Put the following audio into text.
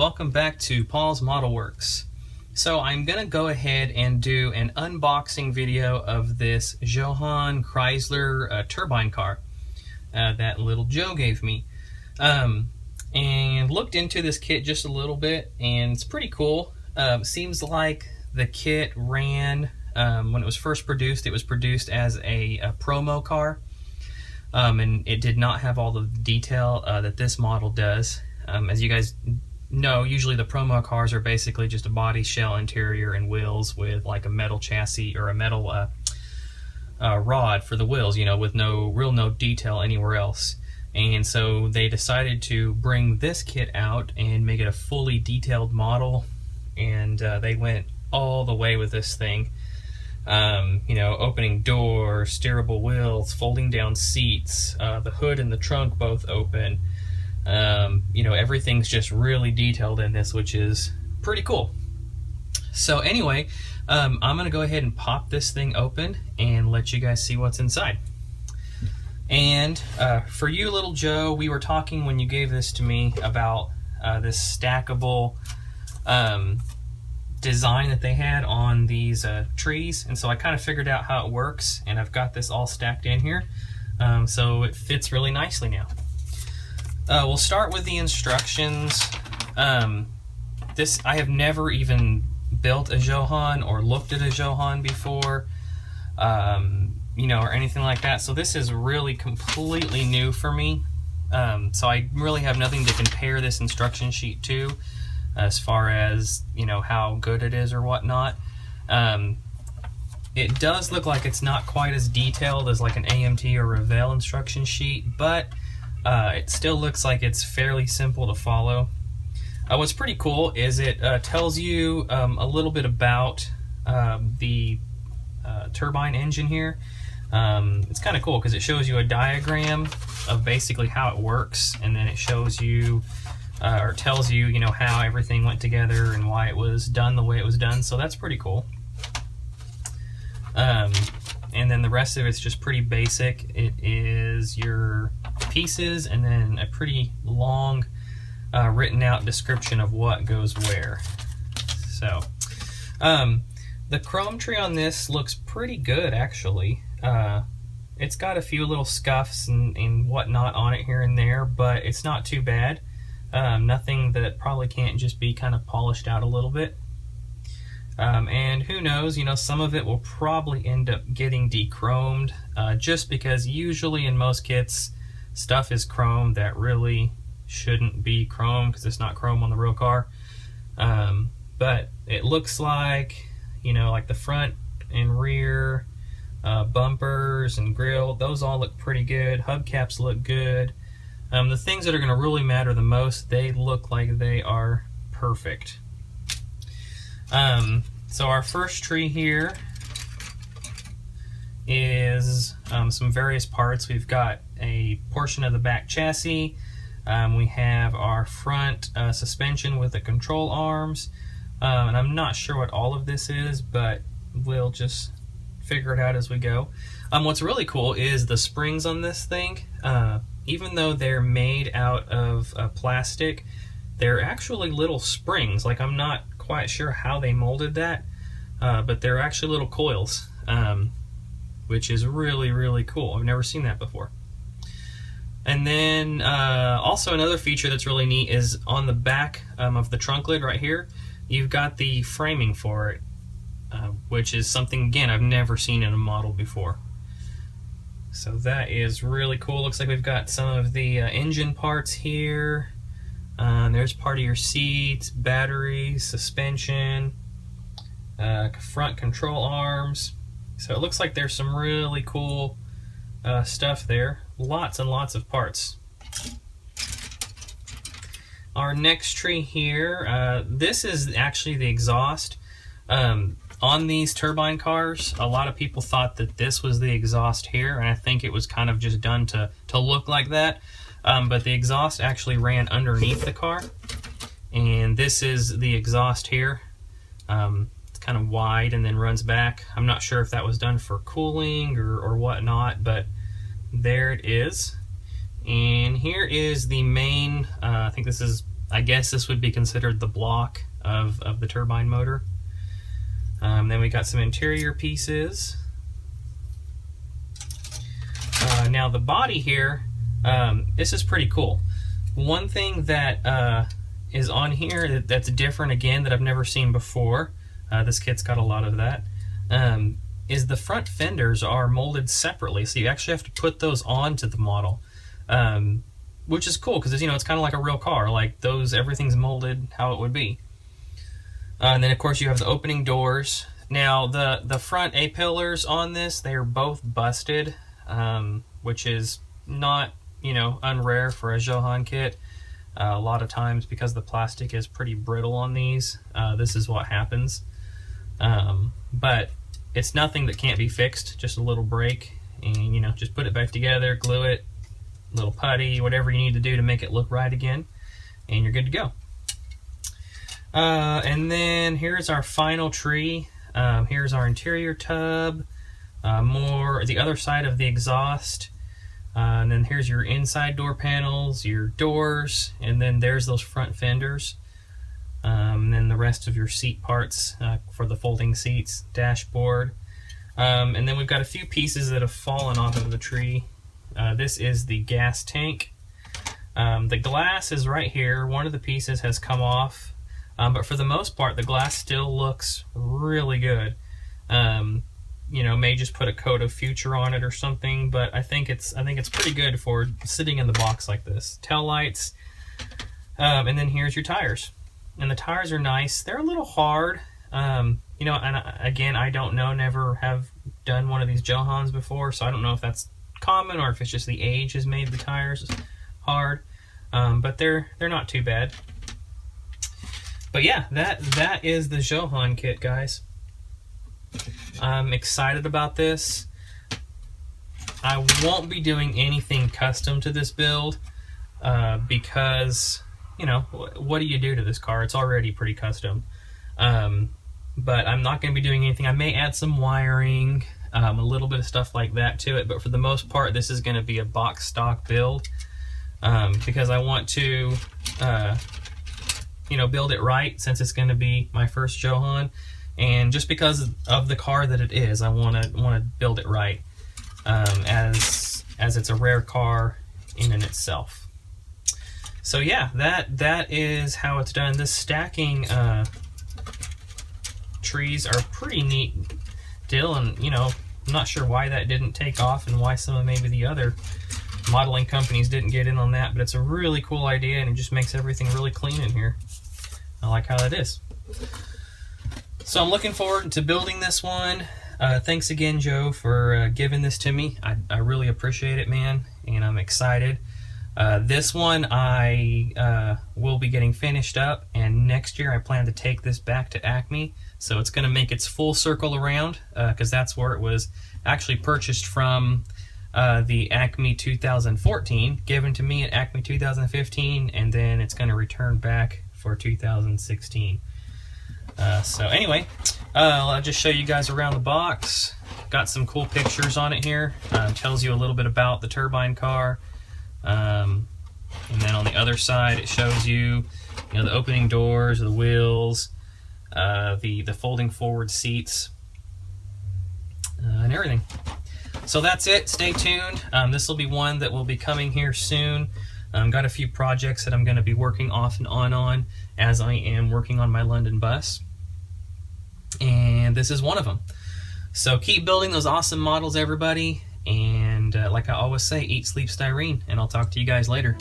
welcome back to Paul's Model Works. So I'm gonna go ahead and do an unboxing video of this Hann Chrysler turbine car that little Joe gave me. And looked into this kit just a little bit, and it's pretty cool. Seems like the kit ran, when it was first produced, it was produced as a promo car. And it did not have all the detail that this model does. As you guys know, usually the promo cars are basically just a body, shell, interior, and wheels with like a metal chassis or a metal rod for the wheels, you know, with no detail anywhere else. And so they decided to bring this kit out and make it a fully detailed model, and they went all the way with this thing. You know, opening doors, steerable wheels, folding down seats, the hood and the trunk both open. You know, everything's just really detailed in this, which is pretty cool. So anyway, I'm gonna go ahead and pop this thing open and let you guys see what's inside. And for you, little Joe, we were talking when you gave this to me about this stackable design that they had on these trees, and so I kind of figured out how it works, and I've got this all stacked in here, so it fits really nicely now. We'll start with the instructions. I have never even built a Hann or looked at a Hann before, you know, or anything like that, so this is really completely new for me. So I really have nothing to compare this instruction sheet to, as far as, you know, how good it is or whatnot. It does look like it's not quite as detailed as like an AMT or Revell instruction sheet, but it still looks like it's fairly simple to follow. What's pretty cool is it tells you a little bit about the turbine engine here. It's kind of cool because it shows you a diagram of basically how it works, and then it shows you or tells you, you know, how everything went together and why it was done the way it was done. So that's pretty cool. And then the rest of it's just pretty basic. It is your pieces and then a pretty long written out description of what goes where. So the chrome tree on this looks pretty good, actually. It's got a few little scuffs and whatnot on it here and there, but it's not too bad. Nothing that probably can't just be kind of polished out a little bit. And who knows, you know, some of it will probably end up getting de-chromed, just because usually in most kits stuff is chrome that really shouldn't be chrome because it's not chrome on the real car. But it looks like, you know, like the front and rear bumpers and grille, those all look pretty good. Hubcaps look good. The things that are going to really matter the most, they look like they are perfect. So our first tree here is some various parts. We've got a portion of the back chassis. We have our front suspension with the control arms. And I'm not sure what all of this is, but we'll just figure it out as we go. What's really cool is the springs on this thing. Even though they're made out of plastic, they're actually little springs. Like, I'm not quite sure how they molded that, but they're actually little coils, which is really, really cool. I've never seen that before. And then also another feature that's really neat is on the back of the trunk lid right here, you've got the framing for it, which is something, again, I've never seen in a model before. So that is really cool. Looks like we've got some of the engine parts here. There's part of your seats, batteries, suspension, front control arms. So it looks like there's some really cool stuff there. Lots and lots of parts. Our next tree here, this is actually the exhaust. On these turbine cars, a lot of people thought that this was the exhaust here, and I think it was kind of just done to look like that. But the exhaust actually ran underneath the car, and this is the exhaust here. It's kind of wide and then runs back. I'm not sure if that was done for cooling or whatnot, but there it is. And here is the main, I think this is I guess this would be considered the block of the turbine motor. Then we got some interior pieces. Now the body here, this is pretty cool. One thing that is on here that's different again that I've never seen before, this kit's got a lot of that, is the front fenders are molded separately, so you actually have to put those onto the model, which is cool because it's kind of like a real car. Like those, everything's molded how it would be. And then of course you have the opening doors. Now the front A-pillars on this, they are both busted, which is not unrare for a Johann kit. A lot of times, because the plastic is pretty brittle on these, this is what happens. But it's nothing that can't be fixed, just a little break, and just put it back together, glue it, little putty, whatever you need to do to make it look right again, and you're good to go. And then here's our final tree. Here's our interior tub, more the other side of the exhaust, and then here's your inside door panels, your doors, and then there's those front fenders. And then the rest of your seat parts for the folding seats, dashboard. And then we've got a few pieces that have fallen off of the tree. This is the gas tank. The glass is right here. One of the pieces has come off, but for the most part, the glass still looks really good. May just put a coat of Future on it or something, but I think it's pretty good for sitting in the box like this. Tail lights, and then here's your tires. And the tires are nice. They're a little hard, and again, I don't know, never have done one of these Johanns before, so I don't know if that's common or if it's just the age has made the tires hard, but they're not too bad. But yeah, that is the Johann kit, guys. I'm excited about this. I won't be doing anything custom to this build, because what do you do to this car? It's already pretty custom. But I'm not going to be doing anything. I may add some wiring, a little bit of stuff like that to it, but for the most part, this is going to be a box stock build, because I want to, build it right, since it's going to be my first Johann, and just because of the car that it is, I want to build it right, as it's a rare car in and itself. So yeah, that is how it's done. This stacking trees are pretty neat deal, and I'm not sure why that didn't take off and why some of maybe the other modeling companies didn't get in on that, but it's a really cool idea, and it just makes everything really clean in here. I like how that is. So I'm looking forward to building this one. Thanks again, Joe, for giving this to me. I really appreciate it, man, and I'm excited. This one I will be getting finished up, and next year I plan to take this back to Acme, so it's going to make its full circle around, because that's where it was actually purchased from, the Acme 2014, given to me at Acme 2015, and then it's going to return back for 2016. So anyway, I'll just show you guys around the box. Got some cool pictures on it here. Tells you a little bit about the turbine car. And then on the other side, it shows you, the opening doors, the wheels, the folding forward seats, and everything. So that's it. Stay tuned. This will be one that will be coming here soon. Got a few projects that I'm going to be working off and on as I am working on my London bus, and this is one of them. So keep building those awesome models, everybody. And like I always say, eat, sleep, styrene, and I'll talk to you guys later.